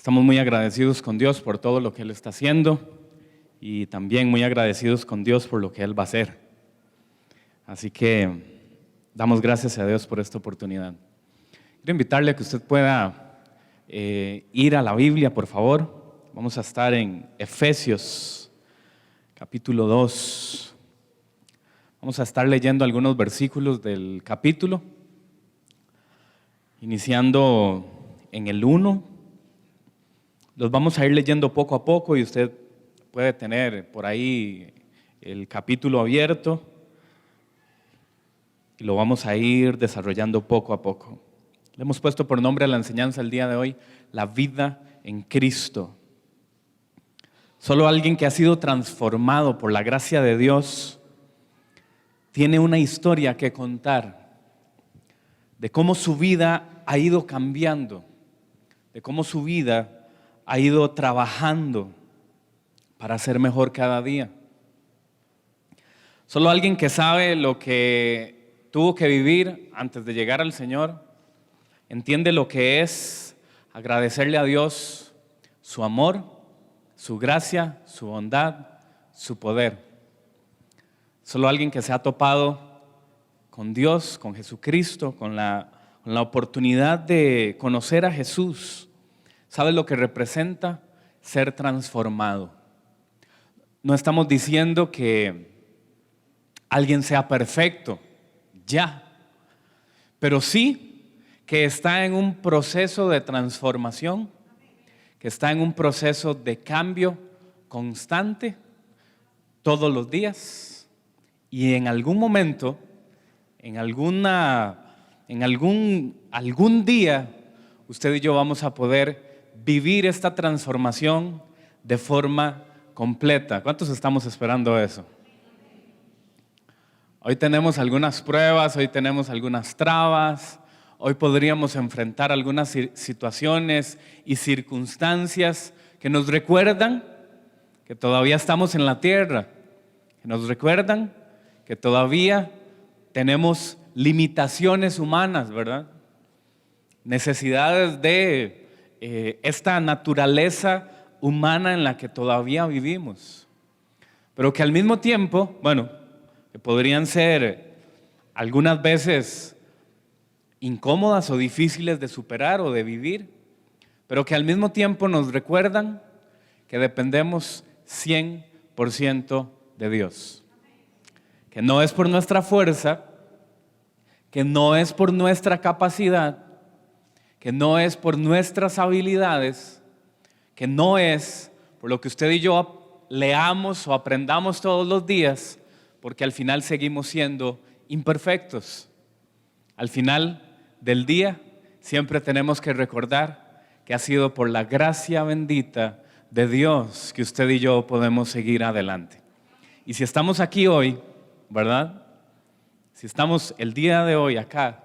Estamos muy agradecidos con Dios por todo lo que Él está haciendo y también muy agradecidos con Dios por lo que Él va a hacer. Así que damos gracias a Dios por esta oportunidad. Quiero invitarle a que usted pueda ir a la Biblia, por favor. Vamos a estar en Efesios, capítulo 2. Vamos a estar leyendo algunos versículos del capítulo, iniciando en el 1. Los vamos a ir leyendo poco a poco y usted puede tener por ahí el capítulo abierto y lo vamos a ir desarrollando poco a poco. Le hemos puesto por nombre a la enseñanza el día de hoy, la vida en Cristo. Solo alguien que ha sido transformado por la gracia de Dios tiene una historia que contar de cómo su vida ha ido cambiando, de cómo su vida ha ido trabajando para ser mejor cada día. Solo alguien que sabe lo que tuvo que vivir antes de llegar al Señor entiende lo que es agradecerle a Dios su amor, su gracia, su bondad, su poder. Solo alguien que se ha topado con Dios, con Jesucristo, con la oportunidad de conocer a Jesús, sabe lo que representa ser transformado. No estamos diciendo que alguien sea perfecto, ya, pero sí que está en un proceso de transformación, que está en un proceso de cambio constante todos los días y en algún momento, algún día, usted y yo vamos a poder vivir esta transformación de forma completa. ¿Cuántos estamos esperando eso? Hoy tenemos algunas pruebas, hoy tenemos algunas trabas, hoy podríamos enfrentar algunas situaciones y circunstancias que nos recuerdan que todavía estamos en la tierra, que nos recuerdan que todavía tenemos limitaciones humanas, ¿verdad? Necesidades de esta naturaleza humana en la que todavía vivimos, pero que al mismo tiempo, que podrían ser algunas veces incómodas o difíciles de superar o de vivir, pero que al mismo tiempo nos recuerdan que dependemos 100% de Dios, que no es por nuestra fuerza, que no es por nuestra capacidad, que no es por nuestras habilidades, que no es por lo que usted y yo leamos o aprendamos todos los días, porque al final seguimos siendo imperfectos. Al final del día siempre tenemos que recordar que ha sido por la gracia bendita de Dios que usted y yo podemos seguir adelante. Y si estamos aquí hoy, ¿verdad? Si estamos el día de hoy acá,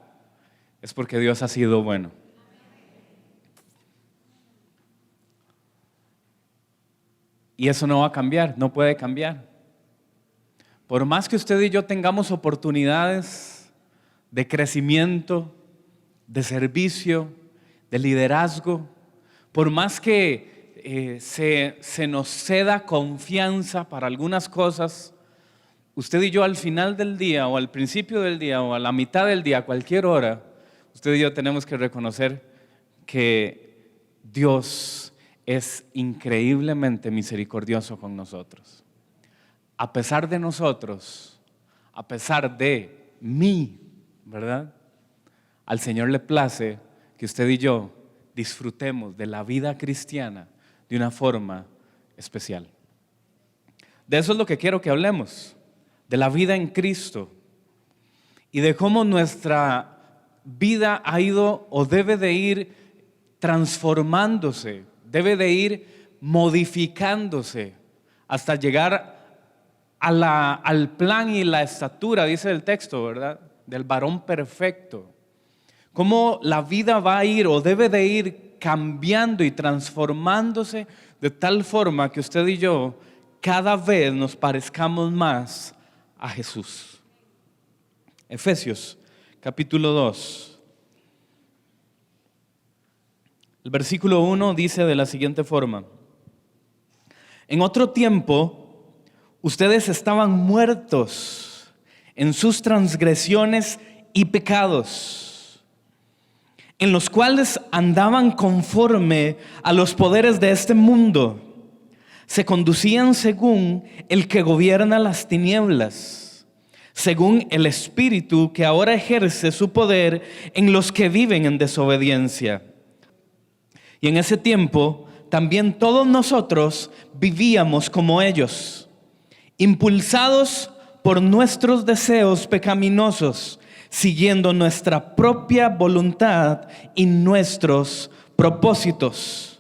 es porque Dios ha sido bueno. Y eso no va a cambiar, no puede cambiar. Por más que usted y yo tengamos oportunidades de crecimiento, de servicio, de liderazgo, por más que se nos ceda confianza para algunas cosas, usted y yo al final del día o al principio del día o a la mitad del día, a cualquier hora, usted y yo tenemos que reconocer que Dios es increíblemente misericordioso con nosotros. A pesar de nosotros, a pesar de mí, ¿verdad? Al Señor le place que usted y yo disfrutemos de la vida cristiana de una forma especial. De eso es lo que quiero que hablemos, de la vida en Cristo y de cómo nuestra vida ha ido o debe de ir transformándose, debe de ir modificándose hasta llegar al plan y la estatura, dice el texto, ¿verdad? Del varón perfecto. Cómo la vida va a ir o debe de ir cambiando y transformándose de tal forma que usted y yo cada vez nos parezcamos más a Jesús. Efesios capítulo 2. El versículo 1 dice de la siguiente forma: en otro tiempo, ustedes estaban muertos en sus transgresiones y pecados, en los cuales andaban conforme a los poderes de este mundo. Se conducían según el que gobierna las tinieblas, según el espíritu que ahora ejerce su poder en los que viven en desobediencia. Y en ese tiempo también todos nosotros vivíamos como ellos, impulsados por nuestros deseos pecaminosos, siguiendo nuestra propia voluntad y nuestros propósitos.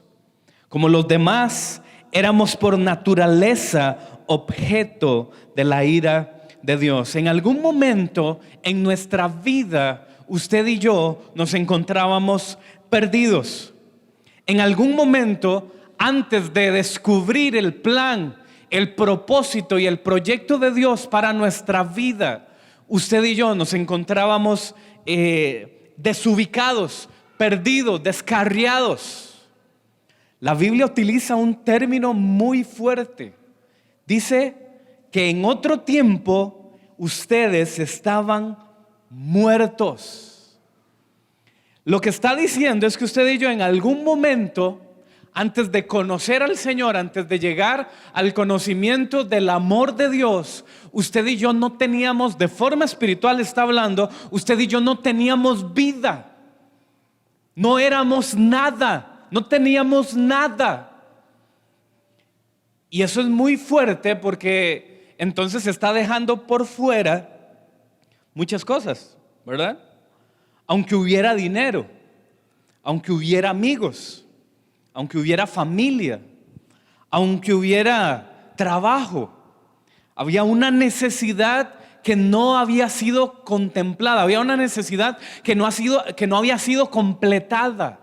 Como los demás, éramos por naturaleza objeto de la ira de Dios. En algún momento en nuestra vida, usted y yo nos encontrábamos perdidos. En algún momento, antes de descubrir el plan, el propósito y el proyecto de Dios para nuestra vida, usted y yo nos encontrábamos desubicados, perdidos, descarriados. La Biblia utiliza un término muy fuerte. Dice que en otro tiempo ustedes estaban muertos. Lo que está diciendo es que usted y yo en algún momento, antes de conocer al Señor, antes de llegar al conocimiento del amor de Dios, usted y yo no teníamos, de forma espiritual está hablando, usted y yo no teníamos vida. No éramos nada. No teníamos nada. Y eso es muy fuerte porque entonces se está dejando por fuera muchas cosas, ¿verdad? Aunque hubiera dinero, aunque hubiera amigos, aunque hubiera familia, aunque hubiera trabajo, había una necesidad que no había sido contemplada, había una necesidad que no había sido completada.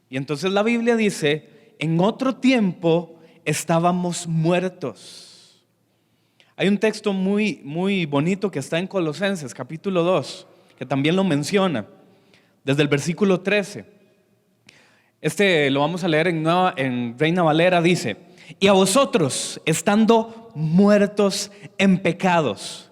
Y entonces la Biblia dice, en otro tiempo estábamos muertos. Hay un texto muy, muy bonito que está en Colosenses capítulo 2, que también lo menciona, desde el versículo 13. Lo vamos a leer en Reina Valera, dice: y a vosotros, estando muertos en pecados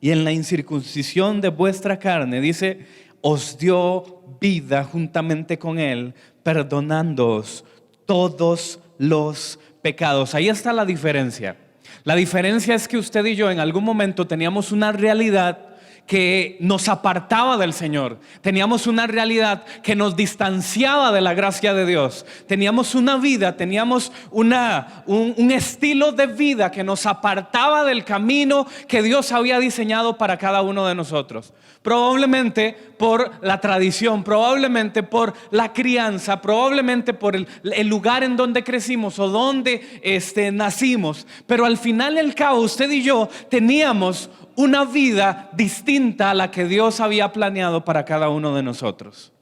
y en la incircuncisión de vuestra carne, dice, os dio vida juntamente con Él, perdonándoos todos los pecados. Ahí está la diferencia. La diferencia es que usted y yo en algún momento teníamos una realidad que nos apartaba del Señor. Teníamos una realidad que nos distanciaba de la gracia de Dios. Teníamos una vida, teníamos un estilo de vida que nos apartaba del camino que Dios había diseñado para cada uno de nosotros. Probablemente por la tradición, probablemente por la crianza, probablemente por el lugar en donde crecimos o donde nacimos. Pero al final y al cabo, usted y yo teníamos una vida distinta a la que Dios había planeado para cada uno de nosotros.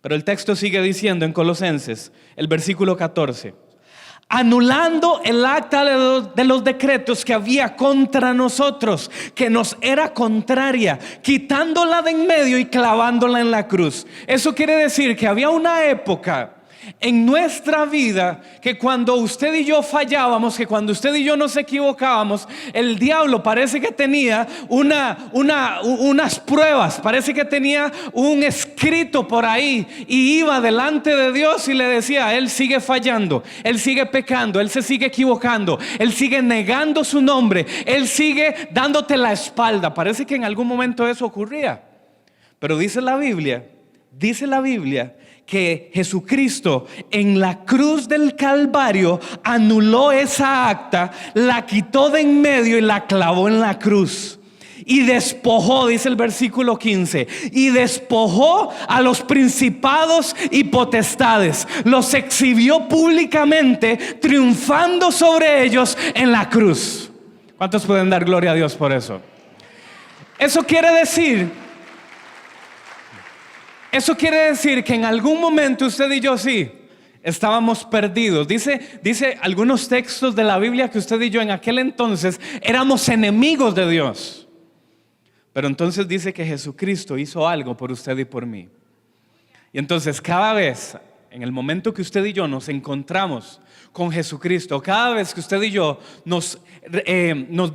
Pero el texto sigue diciendo en Colosenses, el versículo 14: anulando el acta de los decretos que había contra nosotros, que nos era contraria, quitándola de en medio y clavándola en la cruz. Eso quiere decir que había una época en nuestra vida que cuando usted y yo fallábamos, que cuando usted y yo nos equivocábamos, el diablo parece que tenía unas pruebas, parece que tenía un escrito por ahí y iba delante de Dios y le decía: él sigue fallando, él sigue pecando, él se sigue equivocando, él sigue negando su nombre, él sigue dándote la espalda. Parece que en algún momento eso ocurría. Pero dice la Biblia que Jesucristo en la cruz del Calvario anuló esa acta, la quitó de en medio y la clavó en la cruz. Y despojó, dice el versículo 15, y despojó a los principados y potestades, los exhibió públicamente, triunfando sobre ellos en la cruz. ¿Cuántos pueden dar gloria a Dios por eso? Eso quiere decir que en algún momento usted y yo sí estábamos perdidos. Dice algunos textos de la Biblia que usted y yo en aquel entonces éramos enemigos de Dios. Pero entonces dice que Jesucristo hizo algo por usted y por mí. Y entonces cada vez, en el momento que usted y yo nos encontramos con Jesucristo, cada vez que usted y yo nos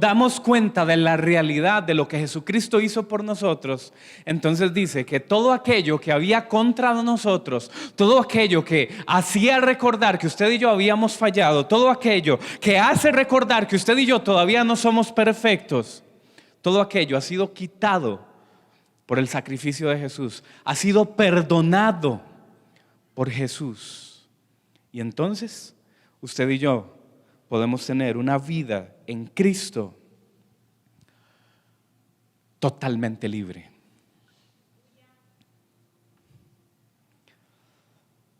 damos cuenta de la realidad de lo que Jesucristo hizo por nosotros, entonces dice que todo aquello que había contra nosotros, todo aquello que hacía recordar que usted y yo habíamos fallado, todo aquello que hace recordar que usted y yo todavía no somos perfectos, todo aquello ha sido quitado por el sacrificio de Jesús, ha sido perdonado por Jesús. Y entonces usted y yo podemos tener una vida en Cristo totalmente libre.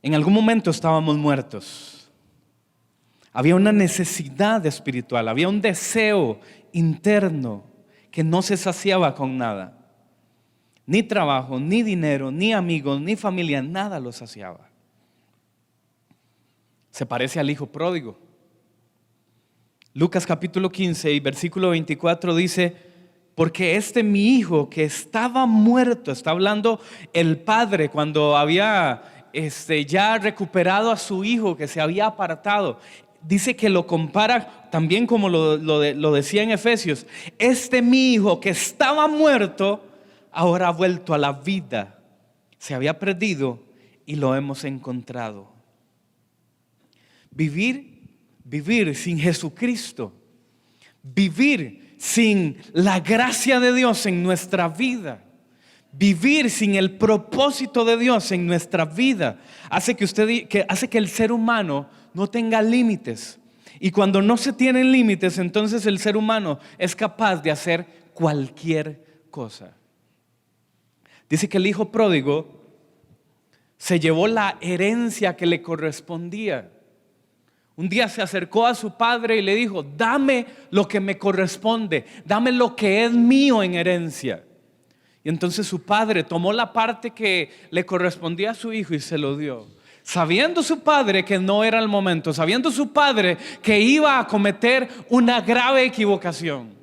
En algún momento estábamos muertos. Había una necesidad espiritual, había un deseo interno que no se saciaba con nada. Ni trabajo, ni dinero, ni amigos, ni familia, nada lo saciaba. Se parece al hijo pródigo. Lucas capítulo 15 y versículo 24 dice: porque mi hijo que estaba muerto, está hablando el padre cuando había ya recuperado a su hijo que se había apartado. Dice que lo compara también como lo decía en Efesios: mi hijo que estaba muerto, ahora ha vuelto a la vida. Se había perdido y lo hemos encontrado. Vivir sin Jesucristo, vivir sin la gracia de Dios en nuestra vida, vivir sin el propósito de Dios en nuestra vida, hace que el ser humano no tenga límites. Y cuando no se tienen límites, entonces el ser humano es capaz de hacer cualquier cosa. Dice que el hijo pródigo se llevó la herencia que le correspondía. Un día se acercó a su padre y le dijo: dame lo que me corresponde, dame lo que es mío en herencia. Y entonces su padre tomó la parte que le correspondía a su hijo y se lo dio, sabiendo su padre que no era el momento, sabiendo su padre que iba a cometer una grave equivocación.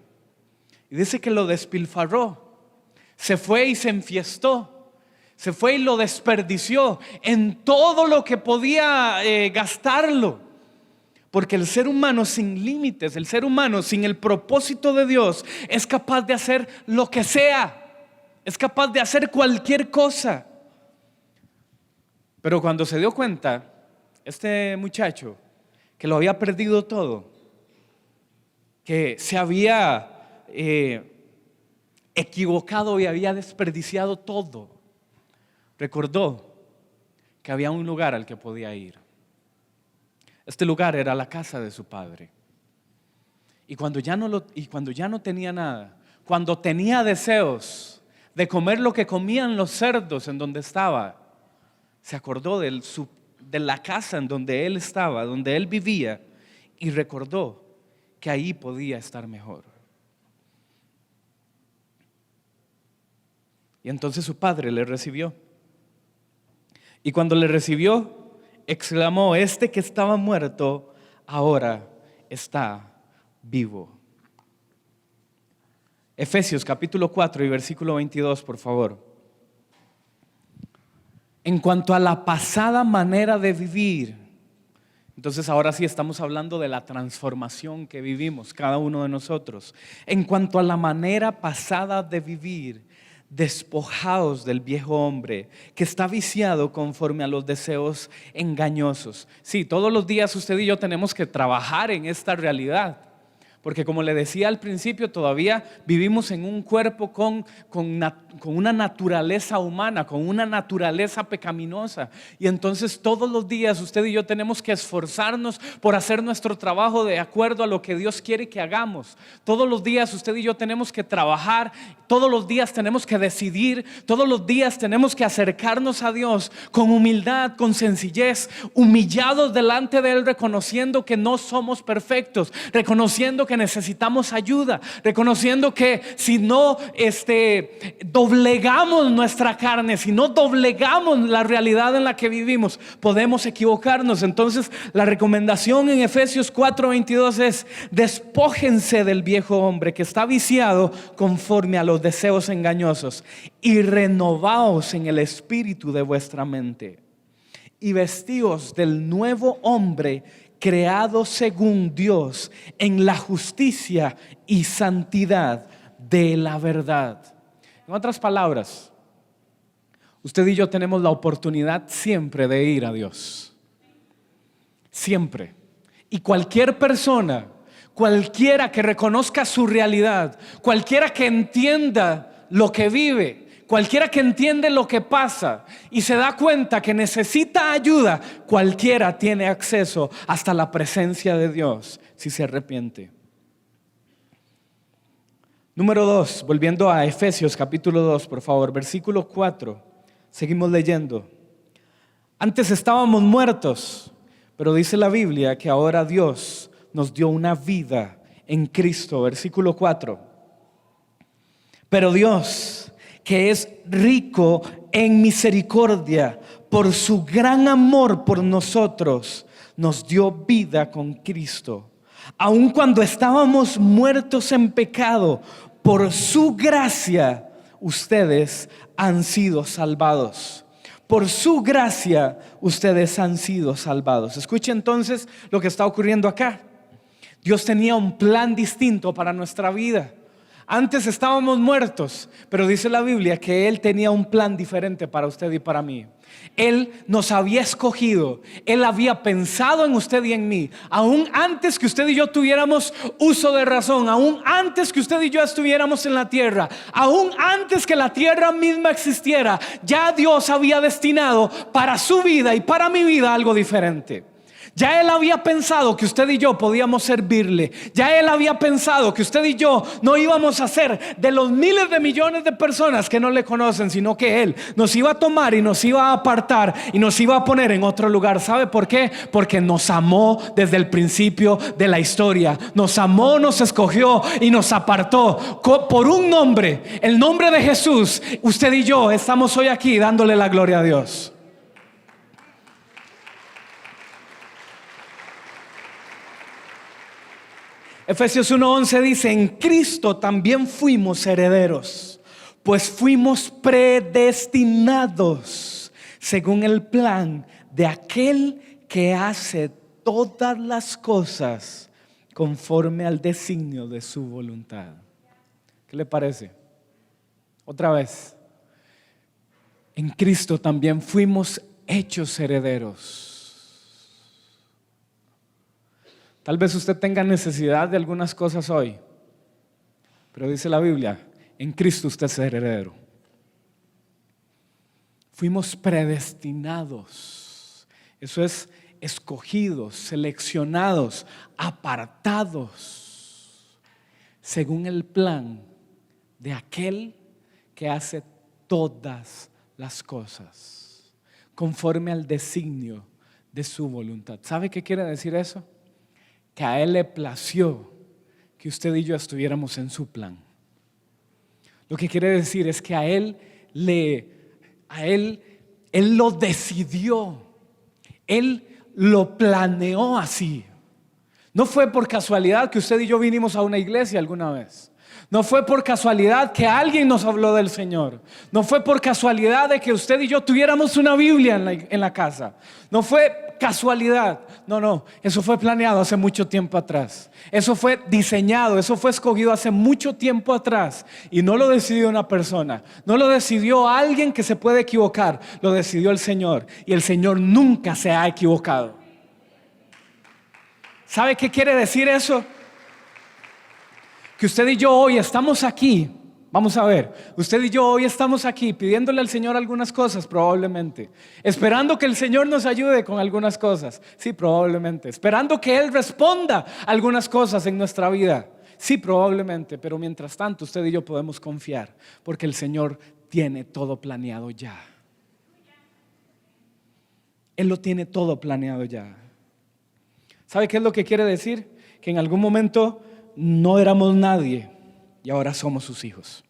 Y dice que lo despilfarró. Se fue y se enfiestó, se fue y lo desperdició en todo lo que podía gastarlo. Porque el ser humano sin límites, el ser humano sin el propósito de Dios, es capaz de hacer lo que sea, es capaz de hacer cualquier cosa. Pero cuando se dio cuenta, este muchacho, que lo había perdido todo, que se había equivocado y había desperdiciado todo, recordó que había un lugar al que podía ir. Este lugar era la casa de su padre. Y cuando ya no tenía nada, cuando tenía deseos de comer lo que comían los cerdos en donde estaba, se acordó de la casa en donde él estaba, donde él vivía, y recordó que ahí podía estar mejor. Y entonces su padre le recibió. Y cuando le recibió, exclamó: que estaba muerto, ahora está vivo. Efesios capítulo 4 y versículo 22, por favor. En cuanto a la pasada manera de vivir, entonces ahora sí estamos hablando de la transformación que vivimos cada uno de nosotros. En cuanto a la manera pasada de vivir, despojaos del viejo hombre que está viciado conforme a los deseos engañosos. Sí, todos los días usted y yo tenemos que trabajar en esta realidad. Porque como le decía al principio, todavía vivimos en un cuerpo con una naturaleza humana, con una naturaleza pecaminosa. Y entonces todos los días usted y yo tenemos que esforzarnos por hacer nuestro trabajo de acuerdo a lo que Dios quiere que hagamos. Todos los días usted y yo tenemos que trabajar, todos los días tenemos que decidir, todos los días tenemos que acercarnos a Dios con humildad, con sencillez, humillados delante de Él, reconociendo que no somos perfectos, reconociendo que necesitamos ayuda, reconociendo que si no doblegamos nuestra carne, si no doblegamos la realidad en la que vivimos, podemos equivocarnos. Entonces la recomendación en Efesios 4:22 es: despójense del viejo hombre que está viciado conforme a los deseos engañosos y renovaos en el espíritu de vuestra mente y vestíos del nuevo hombre creado según Dios en la justicia y santidad de la verdad. En otras palabras, usted y yo tenemos la oportunidad siempre de ir a Dios. Siempre. Y cualquier persona, cualquiera que reconozca su realidad, cualquiera que entienda lo que vive, cualquiera que entiende lo que pasa y se da cuenta que necesita ayuda, cualquiera tiene acceso hasta la presencia de Dios si se arrepiente. Número 2, volviendo a Efesios capítulo 2, por favor, versículo 4. Seguimos leyendo. Antes estábamos muertos, pero dice la Biblia que ahora Dios nos dio una vida en Cristo. Versículo 4. Pero Dios, que es rico en misericordia, por su gran amor por nosotros, nos dio vida con Cristo. Aun cuando estábamos muertos en pecado, por su gracia, ustedes han sido salvados. Por su gracia, ustedes han sido salvados. Escuche entonces lo que está ocurriendo acá. Dios tenía un plan distinto para nuestra vida. Antes estábamos muertos, pero dice la Biblia que Él tenía un plan diferente para usted y para mí. Él nos había escogido, Él había pensado en usted y en mí, aún antes que usted y yo tuviéramos uso de razón, aún antes que usted y yo estuviéramos en la tierra, aún antes que la tierra misma existiera, ya Dios había destinado para su vida y para mi vida algo diferente. Ya Él había pensado que usted y yo podíamos servirle. Ya Él había pensado que usted y yo no íbamos a ser de los miles de millones de personas que no le conocen, sino que Él nos iba a tomar y nos iba a apartar y nos iba a poner en otro lugar. ¿Sabe por qué? Porque nos amó desde el principio de la historia. Nos amó, nos escogió y nos apartó por un nombre, el nombre de Jesús. Usted y yo estamos hoy aquí dándole la gloria a Dios. Efesios 1:11 dice: en Cristo también fuimos herederos, pues fuimos predestinados según el plan de aquel que hace todas las cosas conforme al designio de su voluntad. ¿Qué le parece? Otra vez. En Cristo también fuimos hechos herederos. Tal vez usted tenga necesidad de algunas cosas hoy, pero dice la Biblia, en Cristo usted es heredero. Fuimos predestinados, eso es escogidos, seleccionados, apartados, según el plan de aquel que hace todas las cosas, conforme al designio de su voluntad. ¿Sabe qué quiere decir eso? Que a Él le plació que usted y yo estuviéramos en su plan. Lo que quiere decir es que Él lo decidió, Él lo planeó así. No fue por casualidad que usted y yo vinimos a una iglesia alguna vez. No fue por casualidad que alguien nos habló del Señor. No fue por casualidad de que usted y yo tuviéramos una Biblia en la casa. No fue casualidad. No, eso fue planeado hace mucho tiempo atrás. Eso fue diseñado, eso fue escogido hace mucho tiempo atrás. Y no lo decidió una persona, no lo decidió alguien que se puede equivocar, lo decidió el Señor. Y el Señor nunca se ha equivocado. ¿Sabe qué quiere decir eso? Que usted y yo hoy estamos aquí. Vamos a ver, usted y yo hoy estamos aquí pidiéndole al Señor algunas cosas, probablemente. Esperando que el Señor nos ayude con algunas cosas, sí, probablemente. Esperando que Él responda algunas cosas en nuestra vida, sí, probablemente. Pero mientras tanto, usted y yo podemos confiar, porque el Señor tiene todo planeado ya. Él lo tiene todo planeado ya. ¿Sabe qué es lo que quiere decir? Que en algún momento no éramos nadie y ahora somos sus hijos.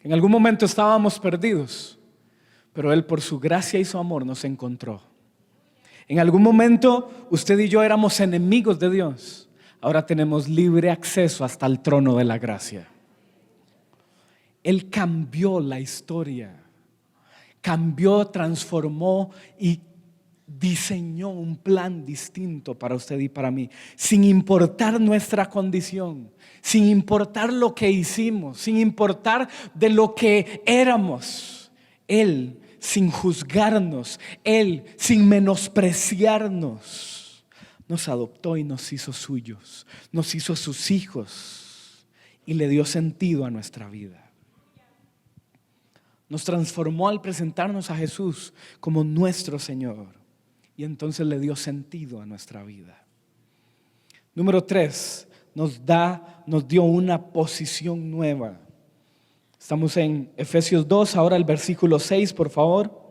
En algún momento estábamos perdidos, pero Él por su gracia y su amor nos encontró. En algún momento usted y yo éramos enemigos de Dios. Ahora tenemos libre acceso hasta el trono de la gracia. Él cambió la historia, cambió, transformó y diseñó un plan distinto para usted y para mí, sin importar nuestra condición, sin importar lo que hicimos, sin importar de lo que éramos. Él, sin juzgarnos, Él, sin menospreciarnos, nos adoptó y nos hizo suyos, nos hizo sus hijos y le dio sentido a nuestra vida. Nos transformó al presentarnos a Jesús como nuestro Señor y entonces le dio sentido a nuestra vida. Número 3, nos dio una posición nueva. Estamos en Efesios 2, ahora el versículo 6, por favor.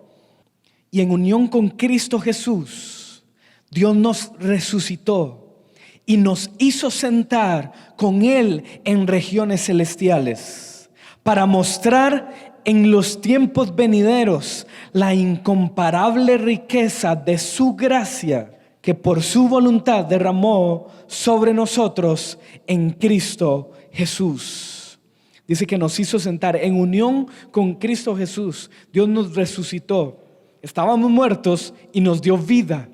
Y en unión con Cristo Jesús, Dios nos resucitó y nos hizo sentar con Él en regiones celestiales para mostrar en los tiempos venideros la incomparable riqueza de su gracia que por su voluntad derramó sobre nosotros en Cristo Jesús. Dice que nos hizo sentar en unión con Cristo Jesús. Dios nos resucitó. Estábamos muertos y nos dio vida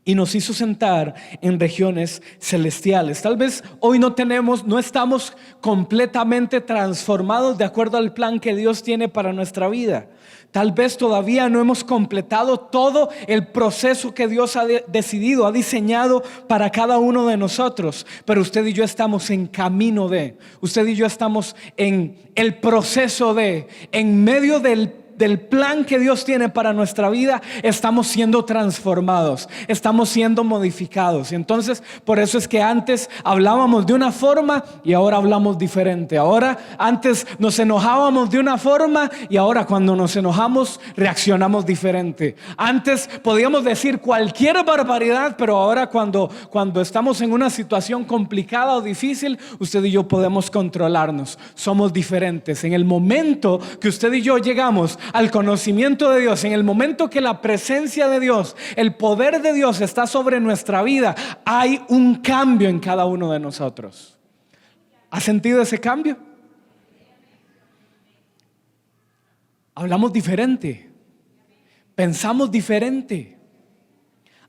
y nos hizo sentar en regiones celestiales. Tal vez hoy no estamos completamente transformados de acuerdo al plan que Dios tiene para nuestra vida. Tal vez todavía no hemos completado todo el proceso que Dios ha decidido, ha diseñado para cada uno de nosotros. Pero usted y yo estamos en camino de, usted y yo estamos en el proceso de, en medio del plan que Dios tiene para nuestra vida, estamos siendo transformados, estamos siendo modificados. Y entonces por eso es que antes hablábamos de una forma y ahora hablamos diferente. Ahora antes nos enojábamos de una forma y ahora cuando nos enojamos reaccionamos diferente. Antes podíamos decir cualquier barbaridad, pero ahora cuando estamos en una situación complicada o difícil, usted y yo podemos controlarnos. Somos diferentes. En el momento que usted y yo llegamos al conocimiento de Dios, en el momento que la presencia de Dios, el poder de Dios está sobre nuestra vida, hay un cambio en cada uno de nosotros. ¿Ha sentido ese cambio? Hablamos diferente, pensamos diferente,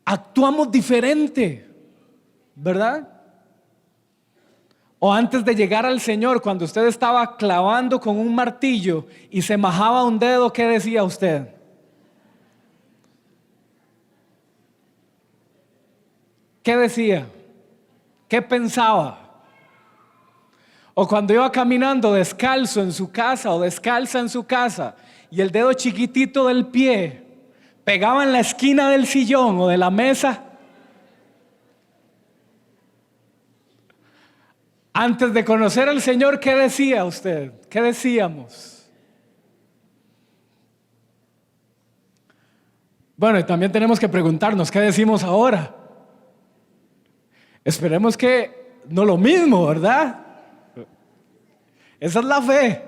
actuamos diferente, ¿verdad? O antes de llegar al Señor, cuando usted estaba clavando con un martillo y se majaba un dedo, ¿qué decía usted? ¿Qué decía? ¿Qué pensaba? O cuando iba caminando descalzo en su casa o descalza en su casa y el dedo chiquitito del pie pegaba en la esquina del sillón o de la mesa. Antes de conocer al Señor, ¿qué decía usted? ¿Qué decíamos? Bueno, y también tenemos que preguntarnos, ¿qué decimos ahora? Esperemos que no lo mismo, ¿verdad? Esa es la fe.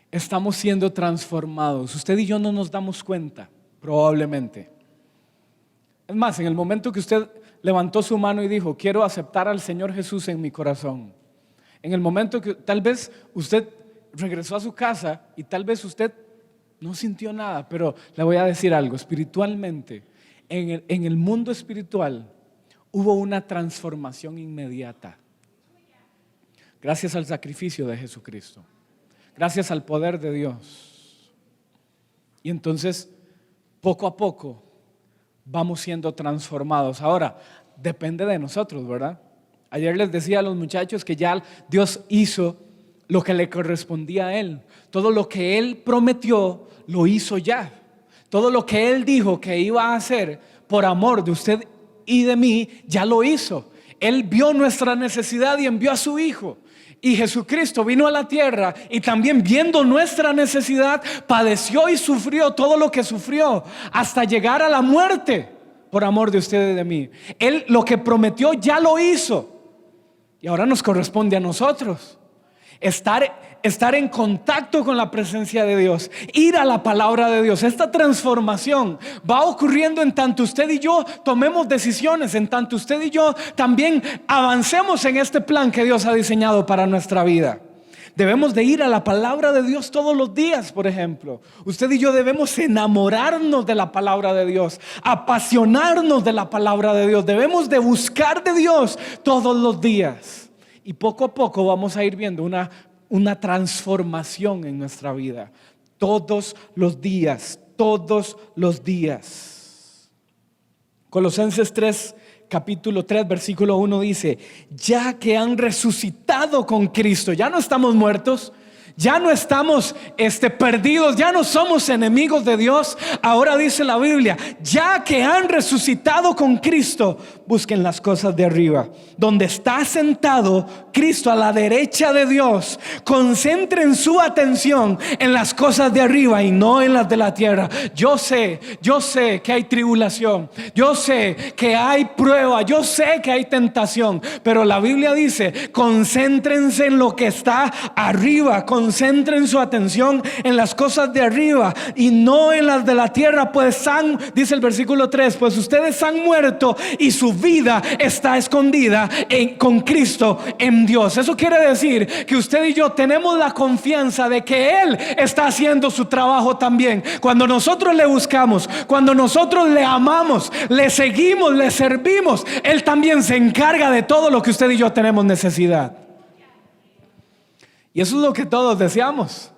Estamos siendo transformados. Usted y yo no nos damos cuenta, probablemente. Es más, en el momento que usted levantó su mano y dijo, quiero aceptar al Señor Jesús en mi corazón. En el momento que tal vez usted regresó a su casa y tal vez usted no sintió nada, pero le voy a decir algo, espiritualmente, en el mundo espiritual hubo una transformación inmediata. Gracias al sacrificio de Jesucristo. Gracias al poder de Dios. Y entonces, poco a poco, vamos siendo transformados. Ahora, depende de nosotros, ¿verdad? Ayer les decía a los muchachos que ya Dios hizo lo que le correspondía a Él. Todo lo que Él prometió, lo hizo ya. Todo lo que Él dijo que iba a hacer por amor de usted y de mí, ya lo hizo. Él vio nuestra necesidad y envió a su Hijo. Y Jesucristo vino a la tierra y también viendo nuestra necesidad, padeció y sufrió todo lo que sufrió hasta llegar a la muerte por amor de usted y de mí. Él lo que prometió ya lo hizo y ahora nos corresponde a nosotros estar en contacto con la presencia de Dios, ir a la palabra de Dios. Esta transformación va ocurriendo en tanto usted y yo tomemos decisiones, en tanto usted y yo también avancemos en este plan que Dios ha diseñado para nuestra vida. Debemos de ir a la palabra de Dios todos los días, por ejemplo. Usted y yo debemos enamorarnos de la palabra de Dios, apasionarnos de la palabra de Dios. Debemos de buscar de Dios todos los días. Y poco a poco vamos a ir viendo una transformación en nuestra vida. Todos los días, todos los días. Colosenses 3, capítulo 3, versículo 1 dice: ya que han resucitado con Cristo, ya no estamos muertos, ya no estamos perdidos, ya no somos enemigos de Dios. Ahora dice la Biblia: ya que han resucitado con Cristo, busquen las cosas de arriba, donde está sentado Cristo a la derecha de Dios. Concentren su atención en las cosas de arriba y no en las de la tierra. Yo sé que hay tribulación, yo sé que hay prueba, yo sé que hay tentación, pero la Biblia dice: concéntrense en lo que está arriba, concentren su atención en las cosas de arriba y no en las de la tierra, pues dice el versículo 3, pues ustedes han muerto y su vida está escondida con Cristo en Dios. Eso quiere decir que usted y yo tenemos la confianza de que Él está haciendo su trabajo también. Cuando nosotros le buscamos, cuando nosotros le amamos, le seguimos, le servimos, Él también se encarga de todo lo que usted y yo tenemos necesidad. Y eso es lo que todos deseamos: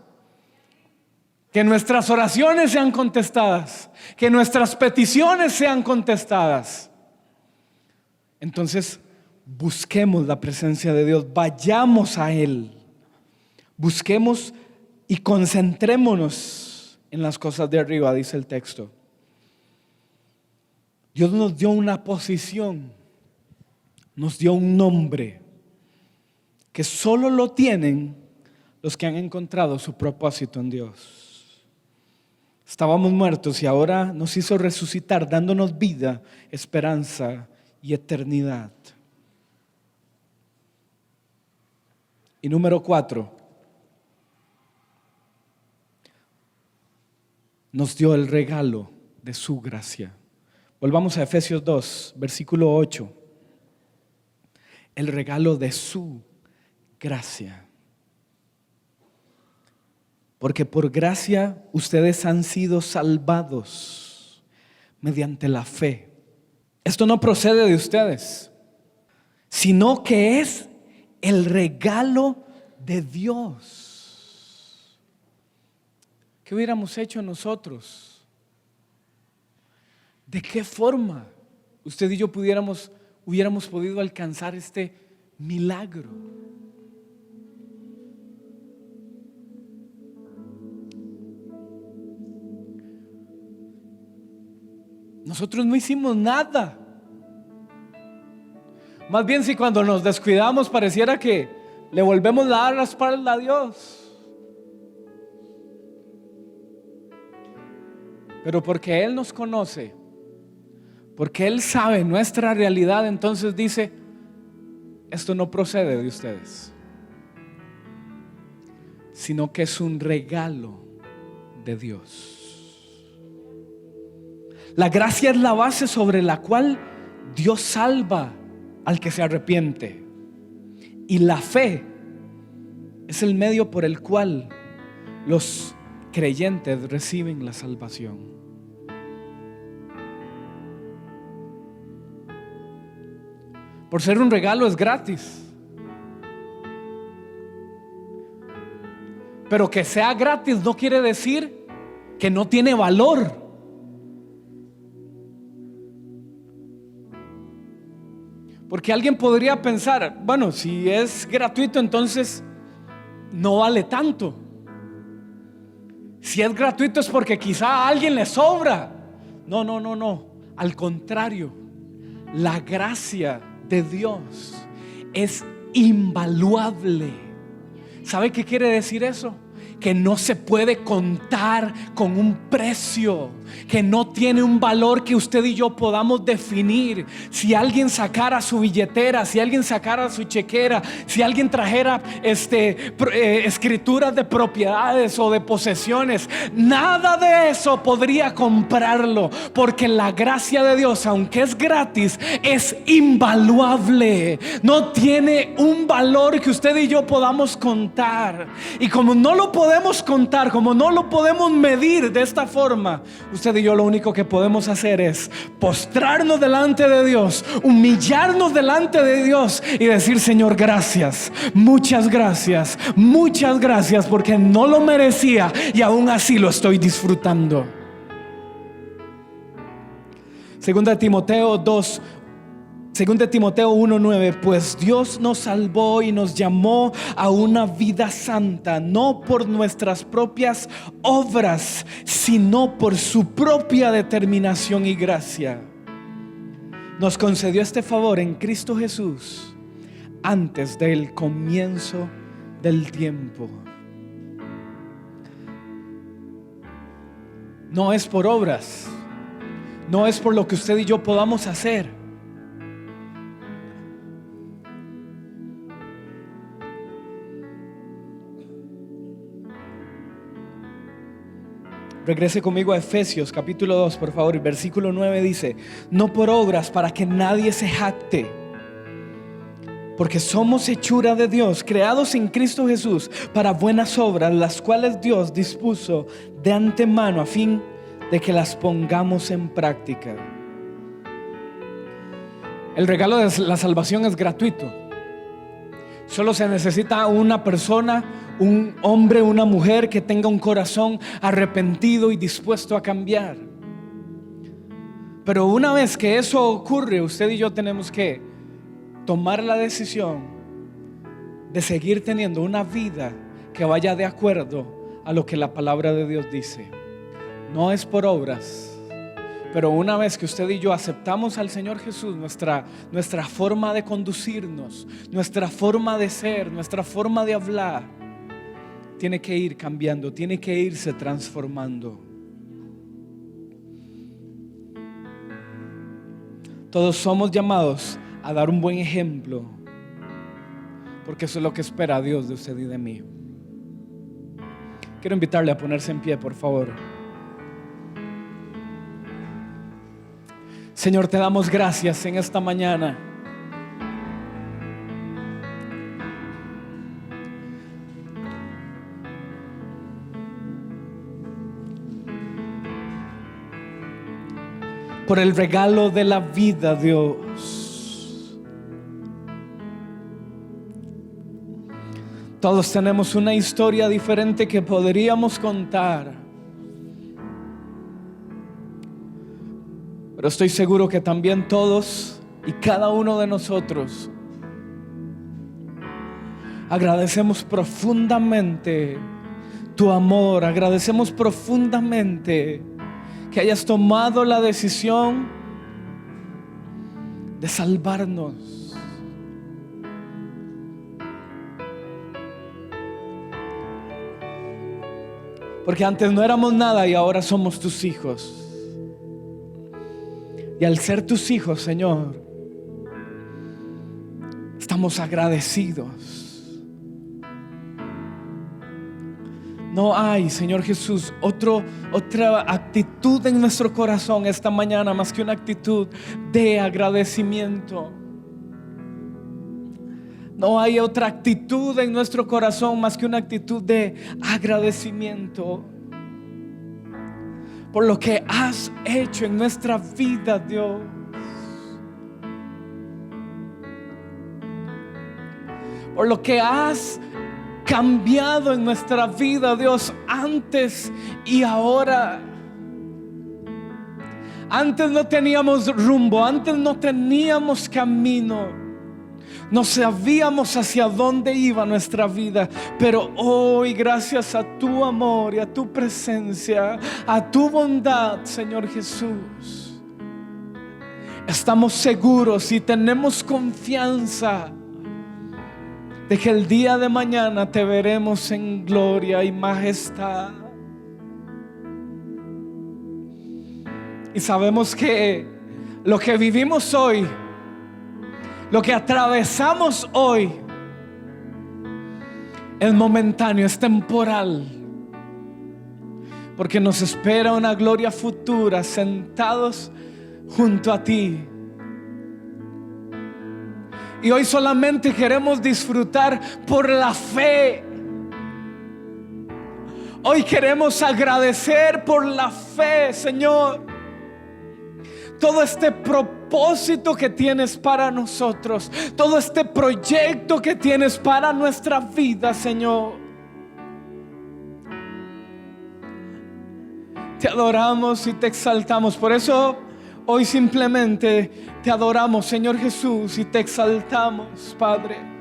que nuestras oraciones sean contestadas, que nuestras peticiones sean contestadas. Entonces, busquemos la presencia de Dios, vayamos a Él, busquemos y concentrémonos en las cosas de arriba, dice el texto. Dios nos dio una posición, nos dio un nombre que solo lo tienen los que han encontrado su propósito en Dios. Estábamos muertos y ahora nos hizo resucitar, dándonos vida, esperanza y eternidad. Y número 4, nos dio el regalo de su gracia. Volvamos a Efesios 2, versículo 8. El regalo de su gracia. Porque por gracia ustedes han sido salvados mediante la fe. Esto no procede de ustedes, sino que es el regalo de Dios. ¿Qué hubiéramos hecho nosotros? ¿De qué forma usted y yo hubiéramos podido alcanzar este milagro? Nosotros no hicimos nada. Más bien, si cuando nos descuidamos pareciera que le volvemos a dar la espalda a Dios. Pero porque Él nos conoce, porque Él sabe nuestra realidad, entonces dice: esto no procede de ustedes, sino que es un regalo de Dios. La gracia es la base sobre la cual Dios salva al que se arrepiente, y la fe es el medio por el cual los creyentes reciben la salvación. Por ser un regalo es gratis, pero que sea gratis no quiere decir que no tiene valor. Porque alguien podría pensar: bueno, si es gratuito, entonces no vale tanto. Si es gratuito es porque quizá a alguien le sobra. No. Al contrario, la gracia de Dios es invaluable. ¿Sabe qué quiere decir eso? que no se puede contar con un precio, que no tiene un valor que usted y yo podamos definir. Si alguien sacara su billetera, si alguien sacara su chequera, si alguien trajera escrituras de propiedades o de posesiones, nada de eso podría comprarlo, porque la gracia de Dios, aunque es gratis, es invaluable. No tiene un valor que usted y yo podamos contar. Y como no lo podemos contar, como no lo podemos medir de esta forma, usted y yo lo único que podemos hacer es postrarnos delante de Dios, humillarnos delante de Dios y decir: Señor, gracias, muchas gracias, porque no lo merecía y aún así lo estoy disfrutando. Segunda de Timoteo 1:9, pues Dios nos salvó y nos llamó a una vida santa, no por nuestras propias obras, sino por su propia determinación y gracia. Nos concedió este favor en Cristo Jesús antes del comienzo del tiempo. No es por obras, no es por lo que usted y yo podamos hacer. Regrese conmigo a Efesios capítulo 2, por favor. El versículo 9 dice: no por obras, para que nadie se jacte, porque somos hechura de Dios, creados en Cristo Jesús para buenas obras, las cuales Dios dispuso de antemano a fin de que las pongamos en práctica. El regalo de la salvación es gratuito. Solo se necesita una persona, un hombre, una mujer que tenga un corazón arrepentido y dispuesto a cambiar. Pero una vez que eso ocurre, usted y yo tenemos que tomar la decisión de seguir teniendo una vida que vaya de acuerdo a lo que la palabra de Dios dice. No es por obras. Pero una vez que usted y yo aceptamos al Señor Jesús, nuestra forma de conducirnos, nuestra forma de ser, nuestra forma de hablar, tiene que ir cambiando, tiene que irse transformando. Todos somos llamados a dar un buen ejemplo, porque eso es lo que espera Dios de usted y de mí. Quiero invitarle a ponerse en pie, por favor. Señor, te damos gracias en esta mañana. Por el regalo de la vida, Dios. Todos tenemos una historia diferente que podríamos contar. Pero estoy seguro que también todos y cada uno de nosotros agradecemos profundamente tu amor. Agradecemos profundamente que hayas tomado la decisión de salvarnos. Porque antes no éramos nada y ahora somos tus hijos. Y al ser tus hijos, Señor, estamos agradecidos. No hay, Señor Jesús, otra actitud en nuestro corazón esta mañana más que una actitud de agradecimiento. No hay otra actitud en nuestro corazón más que una actitud de agradecimiento por lo que has hecho en nuestra vida, Dios. Por lo que has cambiado en nuestra vida, Dios, antes y ahora. Antes no teníamos rumbo, antes no teníamos camino. No sabíamos hacia dónde iba nuestra vida, pero hoy, gracias a tu amor y a tu presencia, a tu bondad, Señor Jesús, estamos seguros y tenemos confianza de que el día de mañana te veremos en gloria y majestad. Y sabemos que lo que vivimos hoy, lo que atravesamos hoy, es momentáneo, es temporal, porque nos espera una gloria futura sentados junto a ti. Y hoy solamente queremos disfrutar por la fe. Hoy queremos agradecer por la fe, Señor, todo este propósito que tienes para nosotros, todo este proyecto que tienes para nuestra vida, Señor. Te adoramos y te exaltamos. Por eso hoy simplemente te adoramos, Señor Jesús, y te exaltamos, Padre.